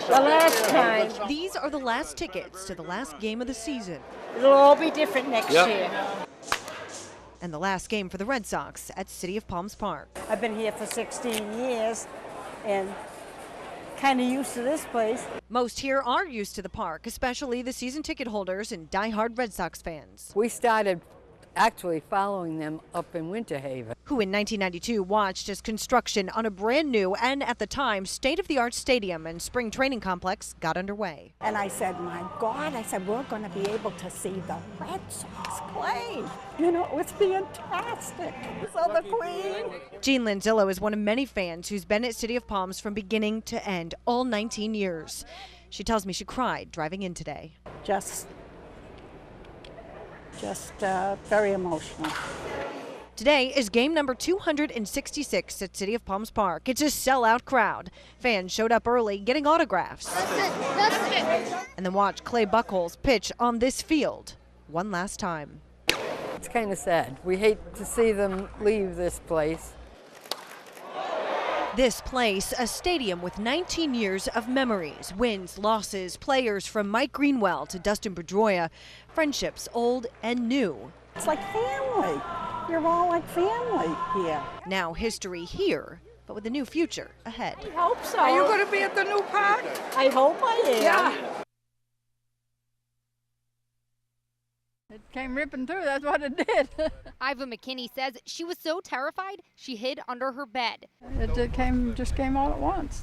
The last time. These are the last tickets to the last game of the season. It'll all be different next year. And the last game for the Red Sox at City of Palms Park. I've been here for 16 years and kind of used to this place. Most here are used to the park, especially the season ticket holders and diehard Red Sox fans. We started actually following them up in Winter Haven. Who in 1992 watched as construction on a brand new and at the time state-of-the-art stadium and spring training complex got underway. And I said, my God, I said, we're going to be able to see the Red Sox play. You know, it's fantastic. So the Queen. Jean Lanzillo is one of many fans who's been at City of Palms from beginning to end, all 19 years. She tells me she cried driving in today. Just very emotional. Today is game number 266 at City of Palms Park. It's a sellout crowd. Fans showed up early getting autographs. That's it. And then watch Clay Buchholz pitch on this field one last time. It's kind of sad. We hate to see them leave this place. This place, a stadium with 19 years of memories, wins, losses, players from Mike Greenwell to Dustin Pedroia, friendships old and new. It's like family. You're all like family here. Now history here, but with a new future ahead. I hope so. Are you going to be at the new park? I hope I am. Yeah. It came ripping through, that's what it did. Iva McKinney says she was so terrified she hid under her bed. It just came all at once.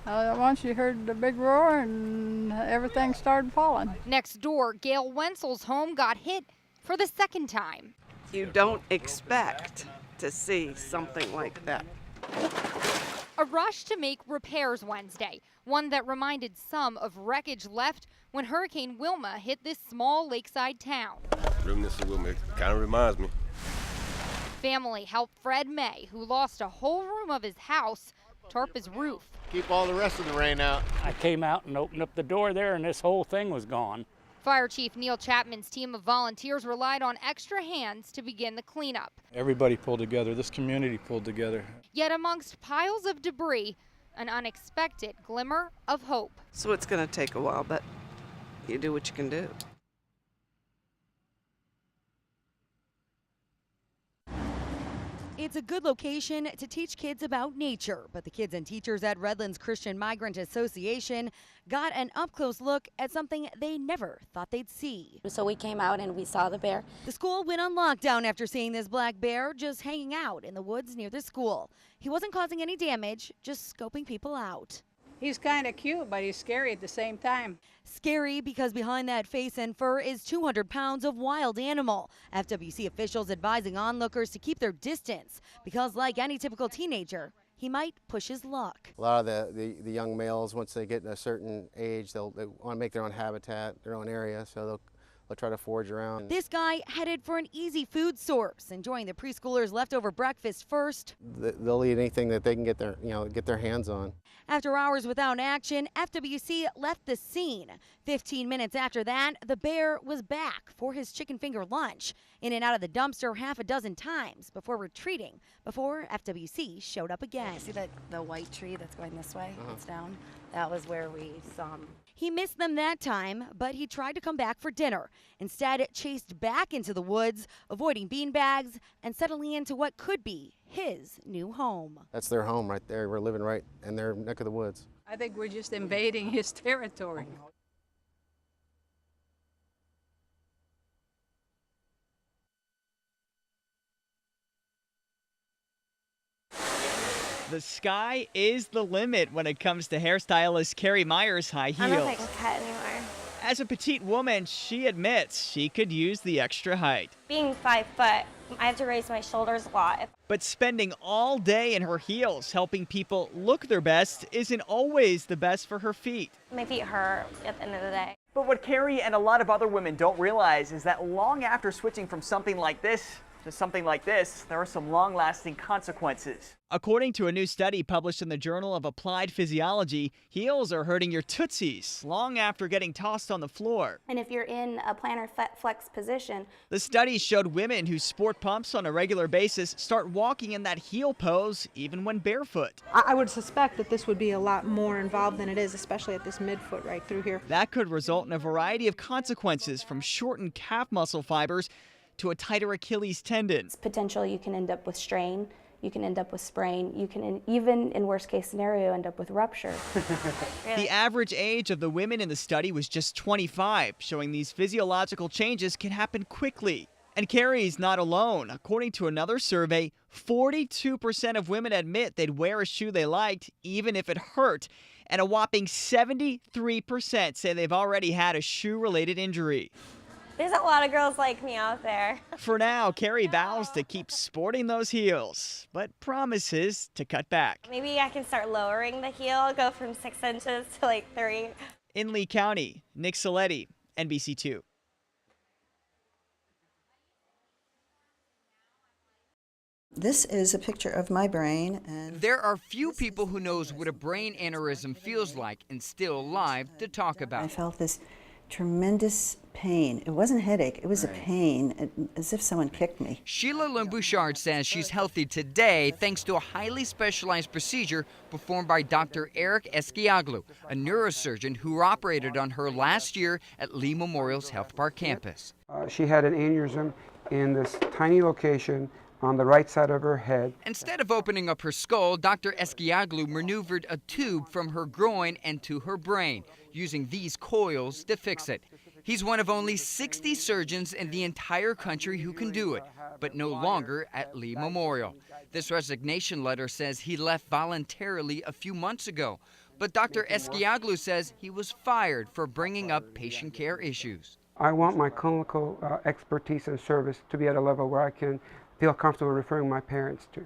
At once you heard the big roar and everything started falling. Next door, Gail Wenzel's home got hit for the second time. You don't expect to see something like that. A rush to make repairs Wednesday, one that reminded some of wreckage left when Hurricane Wilma hit this small lakeside town. Reminiscence of Wilma, it kind of reminds me. Family helped Fred May, who lost a whole room of his house, tarp his roof. Keep all the rest of the rain out. I came out and opened up the door there, and this whole thing was gone. Fire Chief Neil Chapman's team of volunteers relied on extra hands to begin the cleanup. Everybody pulled together. This community pulled together. Yet amongst piles of debris, an unexpected glimmer of hope. So it's going to take a while, but you do what you can do. It's a good location to teach kids about nature, but the kids and teachers at Redlands Christian Migrant Association got an up-close look at something they never thought they'd see. So we came out and we saw the bear. The school went on lockdown after seeing this black bear just hanging out in the woods near the school. He wasn't causing any damage, just scoping people out. He's kind of cute, but he's scary at the same time. Scary because behind that face and fur is 200 pounds of wild animal. FWC officials advising onlookers to keep their distance because, like any typical teenager, he might push his luck. A lot of the young males, once they get a certain age, they want to make their own habitat, their own area, so they'll try to forage around. This guy headed for an easy food source, enjoying the preschoolers' leftover breakfast first. They'll eat anything that they can get their hands on. After hours without action, FWC left the scene. 15 minutes after that, the bear was back for his chicken finger lunch, in and out of the dumpster half a dozen times before retreating, before FWC showed up again. See the white tree that's going this way? It's down. That was where we saw him. He missed them that time, but he tried to come back for dinner. Instead, chased back into the woods, avoiding beanbags and settling into what could be his new home. That's their home right there. We're living right in their neck of the woods. I think we're just invading his territory. The sky is the limit when it comes to hairstylist Carrie Meyer's high heels. I don't know if I can cut anymore. As a petite woman, she admits she could use the extra height. Being 5 foot, I have to raise my shoulders a lot. But spending all day in her heels helping people look their best isn't always the best for her feet. My feet hurt at the end of the day. But what Carrie and a lot of other women don't realize is that long after switching from something like this, to something like this, there are some long-lasting consequences. According to a new study published in the Journal of Applied Physiology, heels are hurting your tootsies long after getting tossed on the floor. And if you're in a plantar flex position. The study showed women who sport pumps on a regular basis start walking in that heel pose even when barefoot. I would suspect that this would be a lot more involved than it is, especially at this midfoot right through here. That could result in a variety of consequences, from shortened calf muscle fibers to a tighter Achilles tendon. Potential, you can end up with strain. You can end up with sprain. You can, even in worst case scenario, end up with rupture. The average age of the women in the study was just 25, showing these physiological changes can happen quickly. And Carrie's not alone. According to another survey, 42% of women admit they'd wear a shoe they liked, even if it hurt. And a whopping 73% say they've already had a shoe-related injury. There's a lot of girls like me out there. For now, Carrie vows to keep sporting those heels, but promises to cut back. Maybe I can start lowering the heel, go from 6 inches to like 3. In Lee County, Nick Saletti, NBC2. This is a picture of my brain. And there are few people who knows what a brain aneurysm feels like and still alive to talk about. I felt this tremendous pain. It wasn't a headache, it was a pain, as if someone kicked me. Sheila Lynn-Bouchard says she's healthy today thanks to a highly specialized procedure performed by Dr. Eric Esquiaglu, a neurosurgeon who operated on her last year at Lee Memorial's Health Park campus. She had an aneurysm in this tiny location on the right side of her head. Instead of opening up her skull, Dr. Esquiaglu maneuvered a tube from her groin and to her brain, using these coils to fix it. He's one of only 60 surgeons in the entire country who can do it, but no longer at Lee Memorial. This resignation letter says he left voluntarily a few months ago, but Dr. Esquiaglu says he was fired for bringing up patient care issues. I want my clinical expertise and service to be at a level where I can feel comfortable referring my parents to.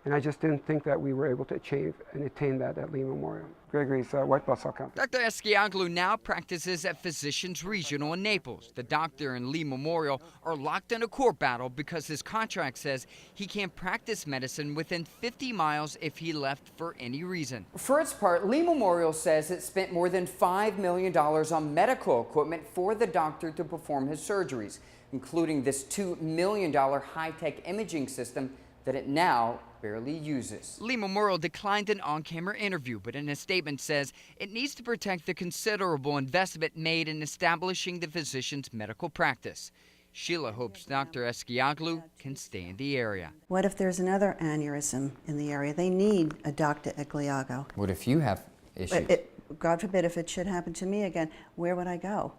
And I just didn't think that we were able to achieve and attain that at Lee Memorial. Gregory's white blood cell count. Dr. Esquiaglu now practices at Physicians Regional in Naples. The doctor and Lee Memorial are locked in a court battle because his contract says he can't practice medicine within 50 miles if he left for any reason. For its part, Lee Memorial says it spent more than $5 million on medical equipment for the doctor to perform his surgeries, including this $2 million high-tech imaging system that it now barely uses. Lee Memorial declined an on-camera interview, but in a statement says it needs to protect the considerable investment made in establishing the physician's medical practice. Sheila hopes Dr. Esquiaglu can stay in the area. What if there's another aneurysm in the area? They need a Dr. Esquiaglu. What if you have issues? God forbid if it should happen to me again, where would I go?